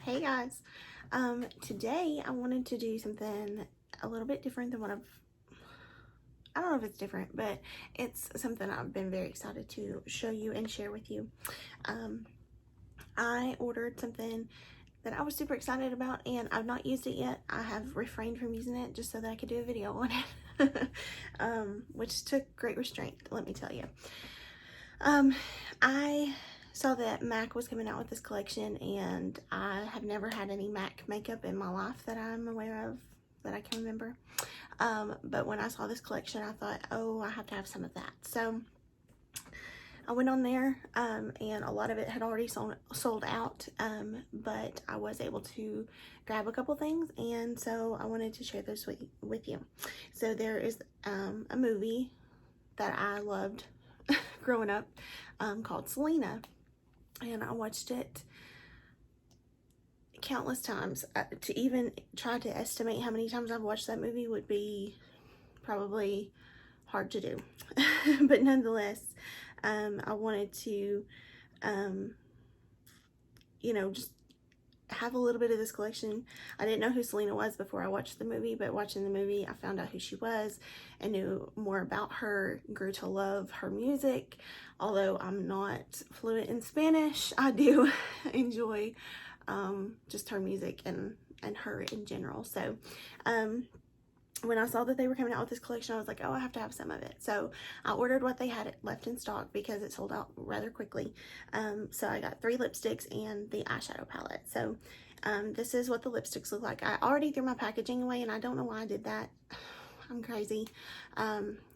Hey guys, today I wanted to do something a little bit different than I don't know if it's different, but it's something I've been very excited to show you and share with you. I ordered something that I was super excited about and I've not used it yet. I have refrained from using it just so that I could do a video on it, which took great restraint, let me tell you. I saw that MAC was coming out with this collection, and I have never had any MAC makeup in my life that I'm aware of, that I can remember. But when I saw this collection, I thought, oh, I have to have some of that. So I went on there, and a lot of it had already sold out, but I was able to grab a couple things, and so I wanted to share this with you. So there is a movie that I loved growing up called Selena, and I watched it countless times. To even try to estimate how many times I've watched that movie would be probably hard to do. But nonetheless, I wanted to just have a little bit of this collection. I didn't know who Selena was before I watched the movie, but watching the movie I found out who she was and knew more about her, grew to love her music. Although I'm not fluent in Spanish, I do enjoy just her music and her in general. So when I saw that they were coming out with this collection, I was like, oh, I have to have some of it. So I ordered what they had left in stock because it sold out rather quickly. So I got 3 lipsticks and the eyeshadow palette. So this is what the lipsticks look like. I already threw my packaging away, and I don't know why I did that. I'm crazy.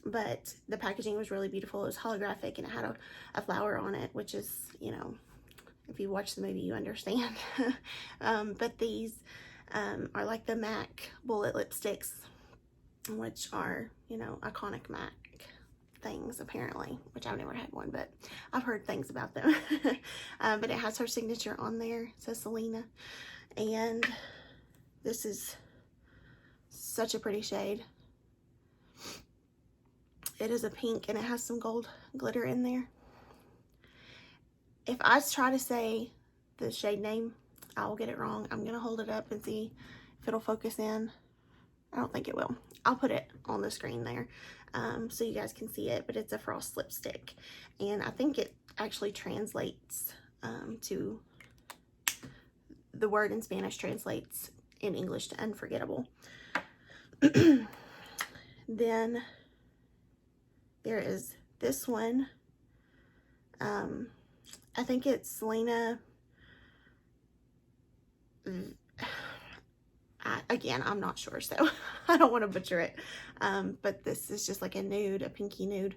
But the packaging was really beautiful. It was holographic, and it had a flower on it, which is, if you watch the movie, you understand. But these are like the MAC bullet lipsticks, which are, iconic MAC things apparently, which I've never had one, but I've heard things about them. But it has her signature on there. It says Selena, and this is such a pretty shade. It is a pink, and it has some gold glitter in there. If I try to say the shade name, I will get it wrong. I'm gonna hold it up and see if it'll focus in. I don't think it will. I'll put it on the screen there so you guys can see it, but it's a frost lipstick, and I think it actually translates to, the word in Spanish translates in English to unforgettable. Then there is this one. I think it's Selena. Again, I'm not sure, so I don't want to butcher it. But this is just like a nude, a pinky nude.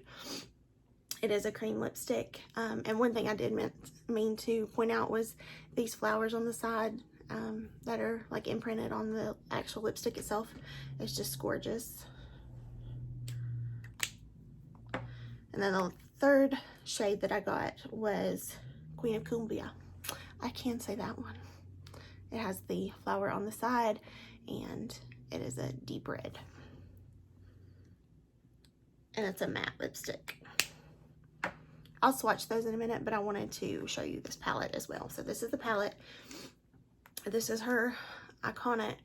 It is a cream lipstick. And one thing I did mean to point out was these flowers on the side that are like imprinted on the actual lipstick itself. It's just gorgeous. And then the third shade that I got was Queen of Cumbia. I can say that one. It has the flower on the side, and it is a deep red. And it's a matte lipstick. I'll swatch those in a minute, but I wanted to show you this palette as well. So this is the palette. This is her iconic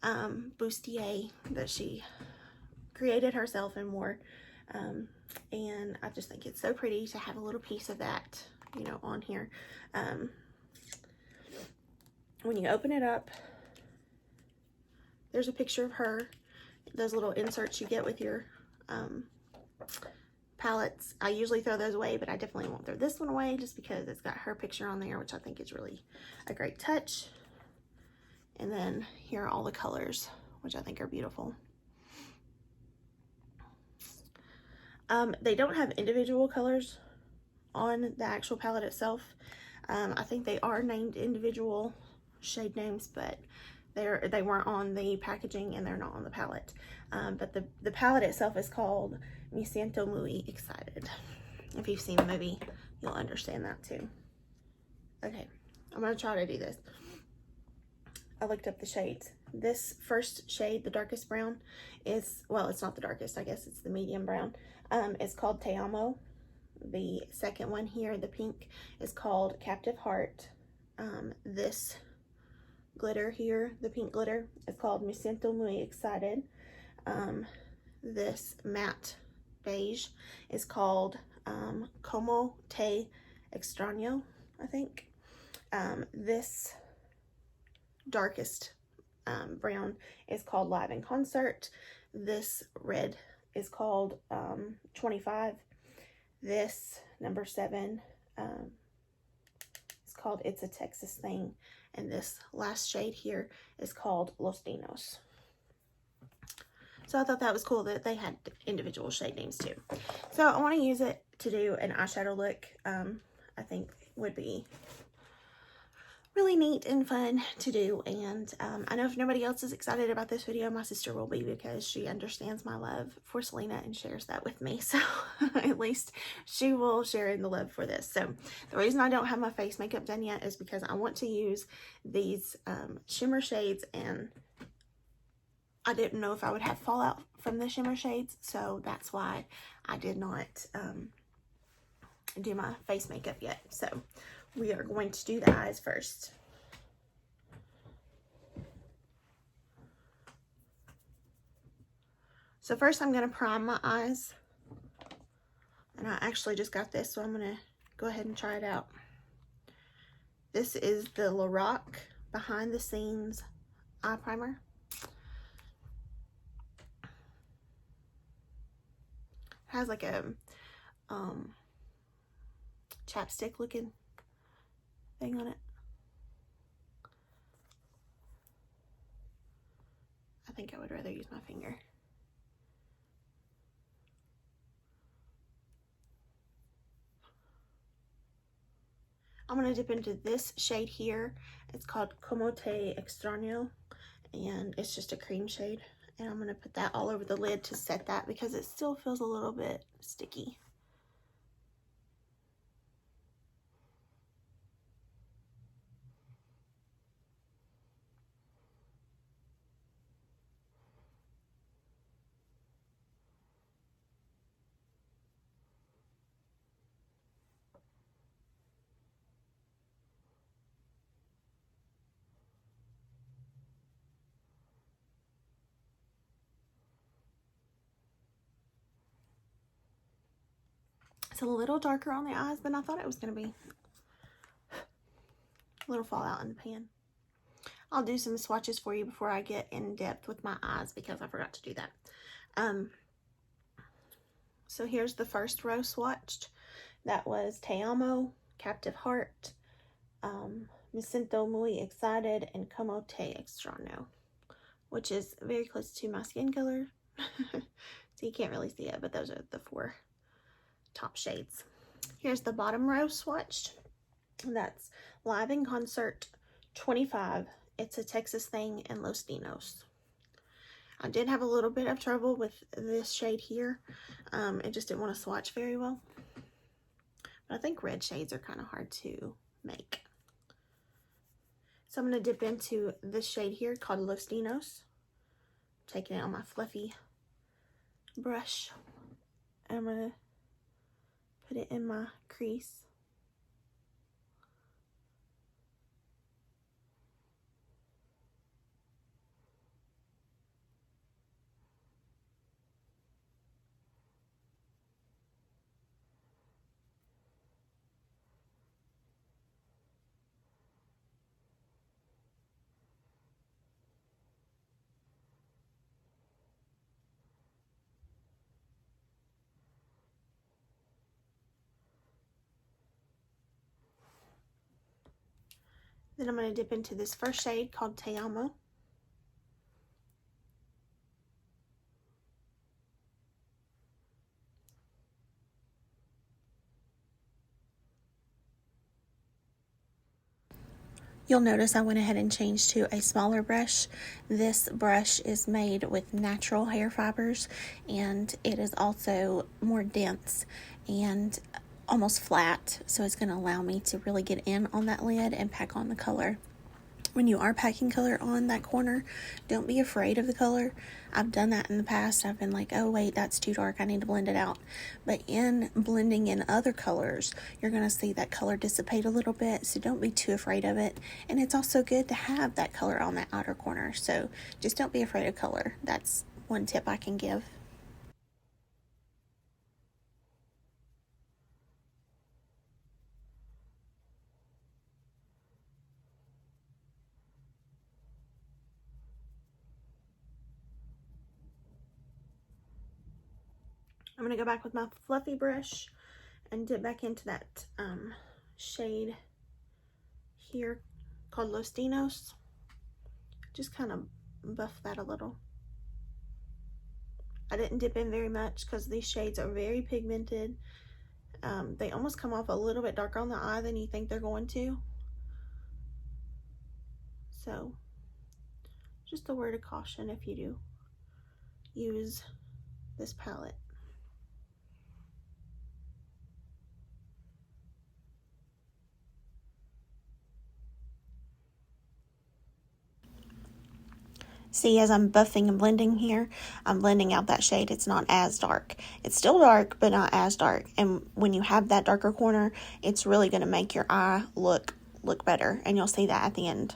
bustier that she created herself and wore. And I just think it's so pretty to have a little piece of that, on here. When you open it up, there's a picture of her. Those little inserts you get with your palettes, I usually throw those away, but I definitely won't throw this one away just because it's got her picture on there, which I think is really a great touch. And then here are all the colors, which I think are beautiful. They don't have individual colors on the actual palette itself. I think they are named individual shade names, but they weren't on the packaging, and they're not on the palette. But the palette itself is called Me Siento Muy Excited. If you've seen the movie, you'll understand that too. Okay, I'm gonna try to do this. I looked up the shades. This first shade, the darkest brown, is, well, it's not the darkest, I guess it's the medium brown. It's called Te Amo. The second one here, the pink, is called Captive Heart. This glitter here, the pink glitter, is called Me Siento Muy Excited. This matte beige is called Como Te Extraño, I think. This darkest brown is called Live in Concert. This red is called 25. This number 7 is called It's a Texas Thing. And this last shade here is called Los Dinos. So I thought that was cool that they had individual shade names too. So I want to use it to do an eyeshadow look. I think would be really neat and fun to do. And I know if nobody else is excited about this video, my sister will be, because she understands my love for Selena and shares that with me. So at least she will share in the love for this. So the reason I don't have my face makeup done yet is because I want to use these shimmer shades, and I didn't know if I would have fallout from the shimmer shades, so that's why I did not do my face makeup yet. So we are going to do the eyes first. So first I'm going to prime my eyes. And I actually just got this, so I'm going to go ahead and try it out. This is the Lorac Behind the Scenes Eye Primer. It has like a chapstick looking thing on it. I think I would rather use my finger. I'm going to dip into this shade here. It's called Como Te Extraño, and it's just a cream shade. And I'm going to put that all over the lid to set that, because it still feels a little bit sticky. It's a little darker on the eyes than I thought it was going to be. A little fallout in the pan. I'll do some swatches for you before I get in depth with my eyes, because I forgot to do that. So here's the first row swatched. That was Te Amo, Captive Heart, Me Siento Muy Excited, and Como Te Extraño, which is very close to my skin color. So you can't really see it, but those are the 4 top shades. Here's the bottom row swatched. That's Live in Concert, 25, It's a Texas Thing, and Los Dinos. I did have a little bit of trouble with this shade here. It just didn't want to swatch very well. But I think red shades are kind of hard to make. So I'm going to dip into this shade here called Los Dinos. Taking it on my fluffy brush. And I'm going to put it in my crease. Then I'm going to dip into this first shade called Te Amo. You'll notice I went ahead and changed to a smaller brush. This brush is made with natural hair fibers, and it is also more dense and almost flat, so it's going to allow me to really get in on that lid and pack on the color when you are packing color on that corner, don't be afraid of the color. I've done that in the past. I've been like, oh wait, that's too dark, I need to blend it out. But in blending in other colors, you're going to see that color dissipate a little bit, so don't be too afraid of it. And it's also good to have that color on that outer corner, so just don't be afraid of color. That's one tip I can give. I'm going to go back with my fluffy brush and dip back into that shade here called Los Dinos. Just kind of buff that a little. I didn't dip in very much because these shades are very pigmented. They almost come off a little bit darker on the eye than you think they're going to. So, just a word of caution if you do use this palette. See, as I'm buffing and blending here, I'm blending out that shade. It's not as dark. It's still dark, but not as dark. And when you have that darker corner, it's really going to make your eye look better. And you'll see that at the end.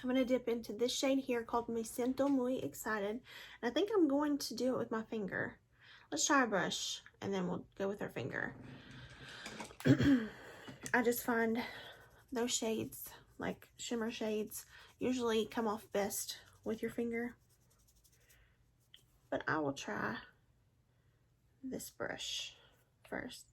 I'm going to dip into this shade here called Me Siento Muy Excited. And I think I'm going to do it with my finger. Let's try a brush, and then we'll go with our finger. I just find those shades, like shimmer shades, usually come off best with your finger. But I will try this brush first.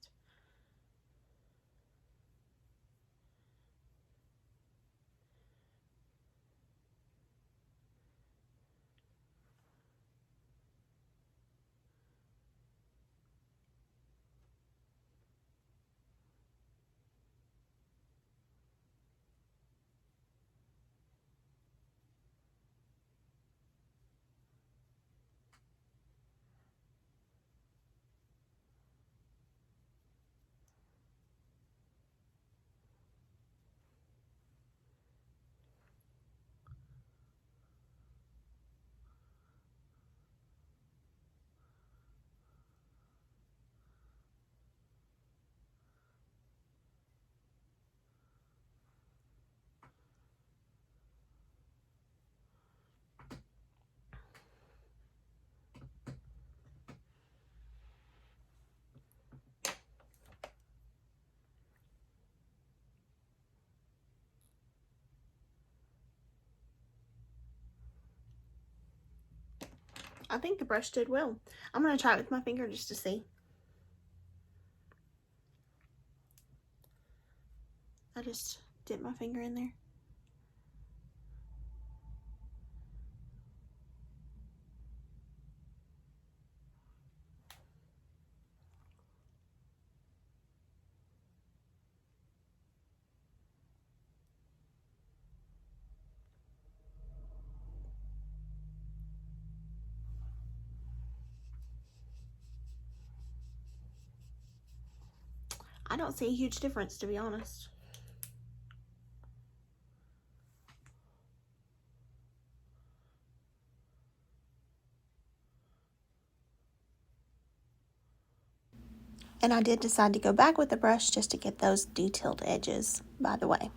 I think the brush did well. I'm going to try it with my finger just to see. I just dip my finger in there. I don't see a huge difference, to be honest. And I did decide to go back with the brush just to get those detailed edges, by the way.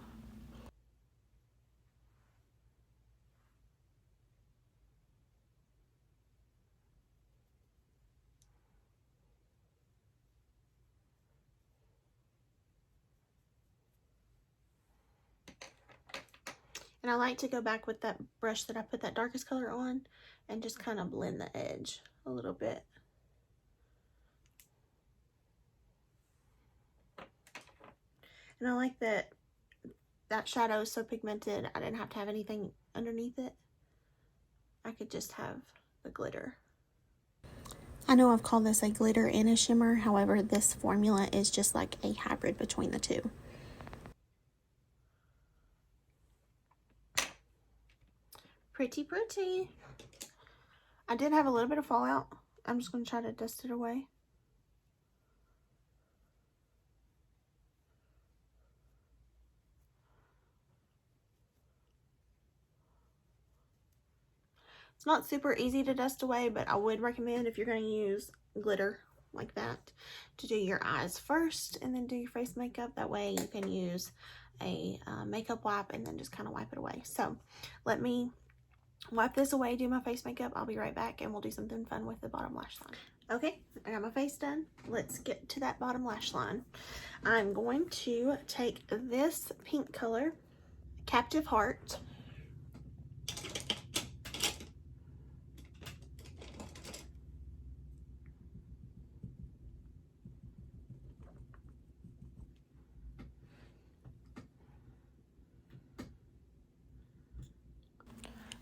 And I like to go back with that brush that I put that darkest color on and just kind of blend the edge a little bit. And I like that that shadow is so pigmented, I didn't have to have anything underneath it. I could just have the glitter. I know I've called this a glitter and a shimmer, however, this formula is just like a hybrid between the two. Pretty, pretty. I did have a little bit of fallout. I'm just going to try to dust it away. It's not super easy to dust away, but I would recommend if you're going to use glitter like that to do your eyes first and then do your face makeup. That way you can use a makeup wipe and then just kind of wipe it away. So let me wipe this away, do my face makeup. I'll be right back and we'll do something fun with the bottom lash line. Okay, I got my face done. Let's get to that bottom lash line. I'm going to take this pink color, Captive Heart.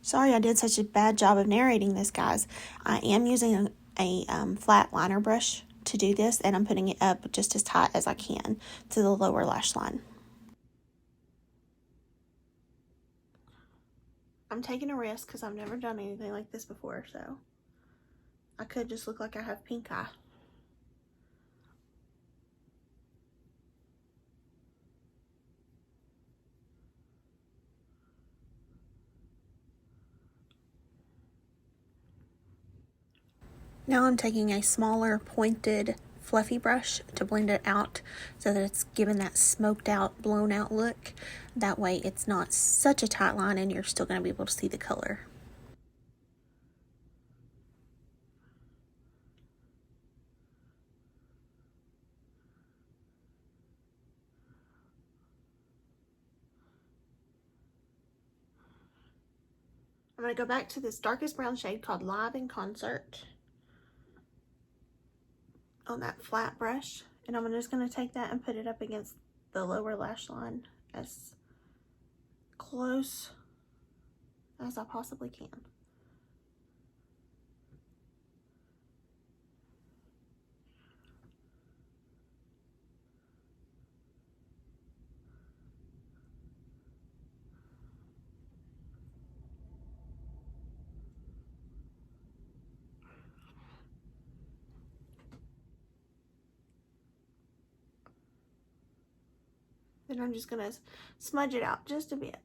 Sorry I did such a bad job of narrating this, guys. I am using a flat liner brush to do this, and I'm putting it up just as tight as I can to the lower lash line. I'm taking a risk because I've never done anything like this before, so I could just look like I have pink eye. Now I'm taking a smaller pointed fluffy brush to blend it out so that it's given that smoked out, blown out look. That way it's not such a tight line and you're still going to be able to see the color. I'm going to go back to this darkest brown shade called Live in Concert on that flat brush, and I'm just going to take that and put it up against the lower lash line as close as I possibly can. Then I'm just going to smudge it out just a bit.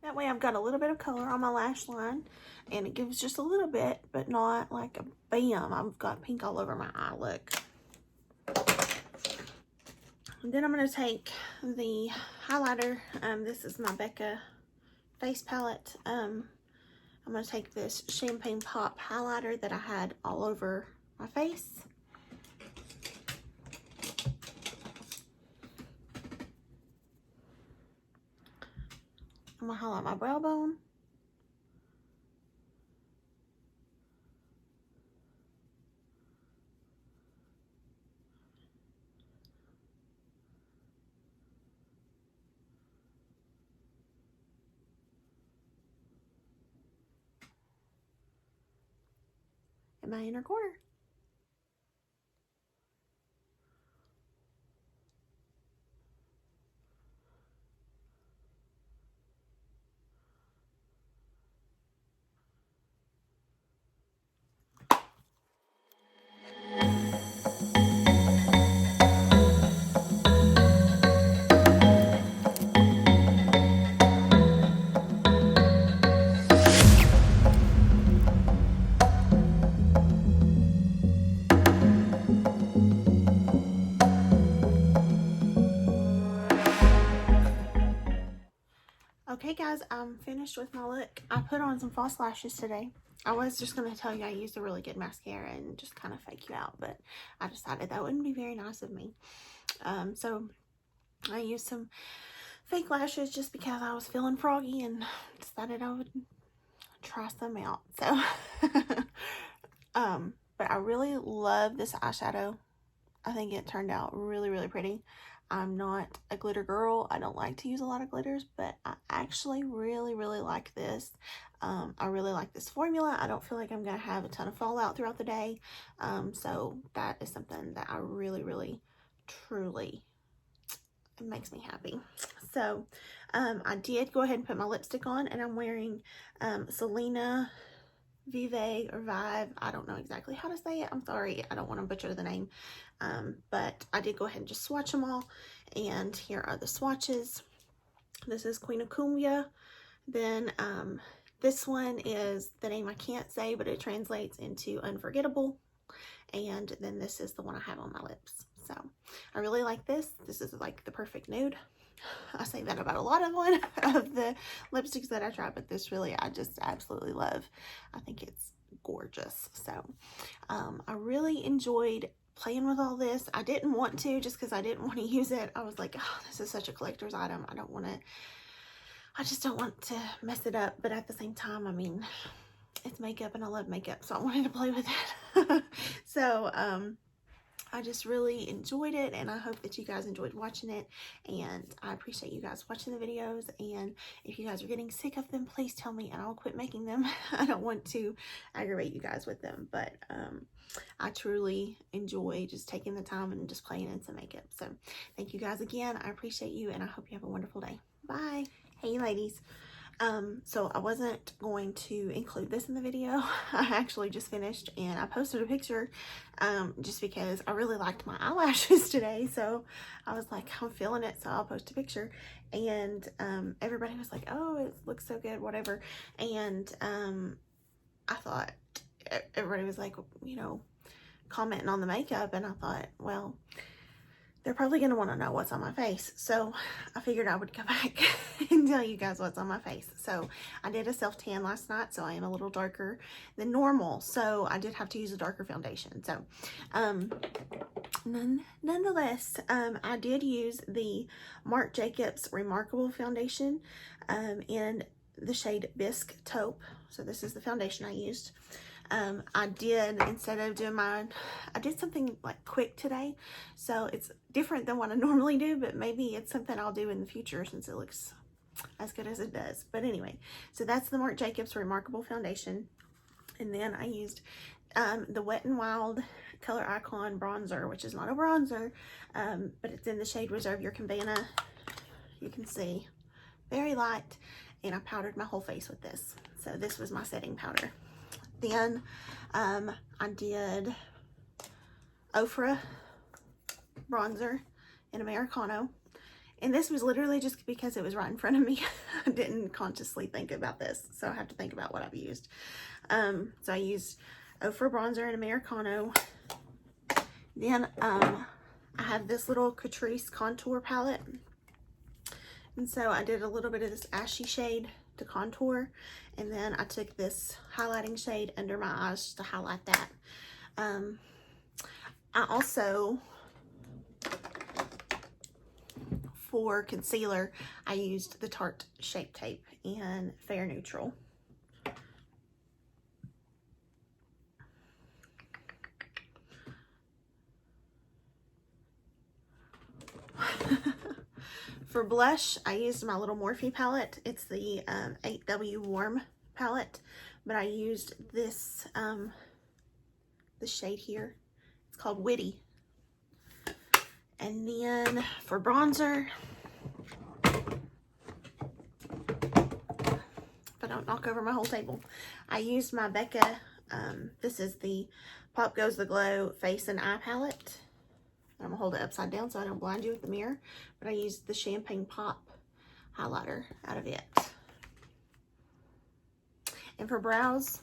That way I've got a little bit of color on my lash line, and it gives just a little bit, but not like a bam, I've got pink all over my eye look. And then I'm going to take the highlighter. This is my Becca face palette. I'm going to take this Champagne Pop highlighter that I had all over my face. I'm going to highlight my brow bone. And my inner corner. Okay guys, I'm finished with my look. I put on some false lashes today. I was just going to tell you I used a really good mascara and just kind of fake you out, but I decided that wouldn't be very nice of me. So I used some fake lashes just because I was feeling froggy and decided I would try some out. So, but I really love this eyeshadow. I think it turned out really, really pretty. I'm not a glitter girl. I don't like to use a lot of glitters, but I actually really, really like this. I really like this formula. I don't feel like I'm going to have a ton of fallout throughout the day. So that is something that I really, really, truly, it makes me happy. So I did go ahead and put my lipstick on, and I'm wearing Selena Vive or Vive. I don't know exactly how to say it. I'm sorry. I don't want to butcher the name. But I did go ahead and just swatch them all. And here are the swatches. This is Queen of Cumbia. Then this one is the name I can't say, but it translates into Unforgettable. And then this is the one I have on my lips. So I really like this. This is like the perfect nude. I say that about a lot of the lipsticks that I try, but this really I just absolutely love. I think it's gorgeous. So I really enjoyed playing with all this. I didn't want to, just because I didn't want to use it. I was like, oh, this is such a collector's item. I just don't want to mess it up. But at the same time, I mean, it's makeup and I love makeup, so I wanted to play with it. So I just really enjoyed it, and I hope that you guys enjoyed watching it, and I appreciate you guys watching the videos. And if you guys are getting sick of them, please tell me and I'll quit making them. I don't want to aggravate you guys with them, but I truly enjoy just taking the time and just playing in some makeup. So thank you guys again. I appreciate you, and I hope you have a wonderful day. Bye. Hey ladies. So I wasn't going to include this in the video. I actually just finished, and I posted a picture just because I really liked my eyelashes today. So I was like, I'm feeling it, so I'll post a picture. And everybody was like, oh, it looks so good, whatever. And I thought, everybody was like, you know, commenting on the makeup, and I thought, well, they're probably going to want to know what's on my face. So I figured I would go back and tell you guys what's on my face. So I did a self-tan last night, so I am a little darker than normal. So I did have to use a darker foundation. So nonetheless, I did use the Marc Jacobs Remarkable foundation in the shade Bisque Taupe. So this is the foundation I used. I did, instead of doing mine, I did something like quick today, so it's different than what I normally do, but maybe it's something I'll do in the future since it looks as good as it does. But anyway, so that's the Marc Jacobs Remarkable foundation. And then I used the Wet n Wild Color Icon bronzer, which is not a bronzer, but it's in the shade Reserve Your Cabana. You can see, very light, and I powdered my whole face with this. So this was my setting powder. Then I did Ofra bronzer in Americano, and this was literally just because it was right in front of me. I didn't consciously think about this, so I have to think about what I've used. So I used Ofra bronzer in Americano. Then I have this little Catrice contour palette, and so I did a little bit of this ashy shade to contour, and then I took this highlighting shade under my eyes just to highlight that. I also, for concealer, I used the Tarte Shape Tape in Fair Neutral. For blush, I used my little Morphe palette. It's the 8W Warm palette, but I used this the shade here. It's called Witty. And then for bronzer, if I don't knock over my whole table, I used my Becca, this is the Pop Goes the Glow Face and Eye palette. I'm gonna hold it upside down so I don't blind you with the mirror, but I used the Champagne Pop highlighter out of it. And for brows,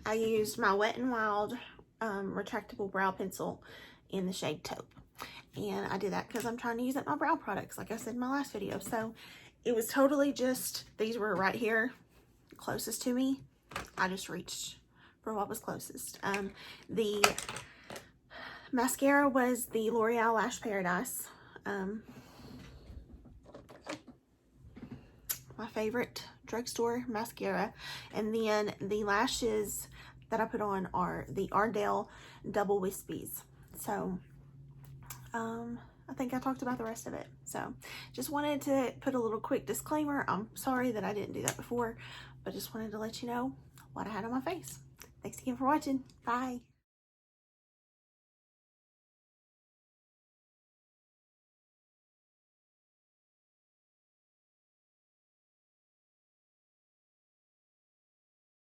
I used my Wet n Wild retractable brow pencil in the shade Taupe. And I did that because I'm trying to use up my brow products, like I said in my last video. So it was totally just, these were right here, closest to me. I just reached for what was closest. The mascara was the L'Oreal Lash Paradise. My favorite drugstore mascara. And then the lashes that I put on are the Ardell Double Wispies. So I think I talked about the rest of it. So just wanted to put a little quick disclaimer. I'm sorry that I didn't do that before, but just wanted to let you know what I had on my face. Thanks again for watching. Bye.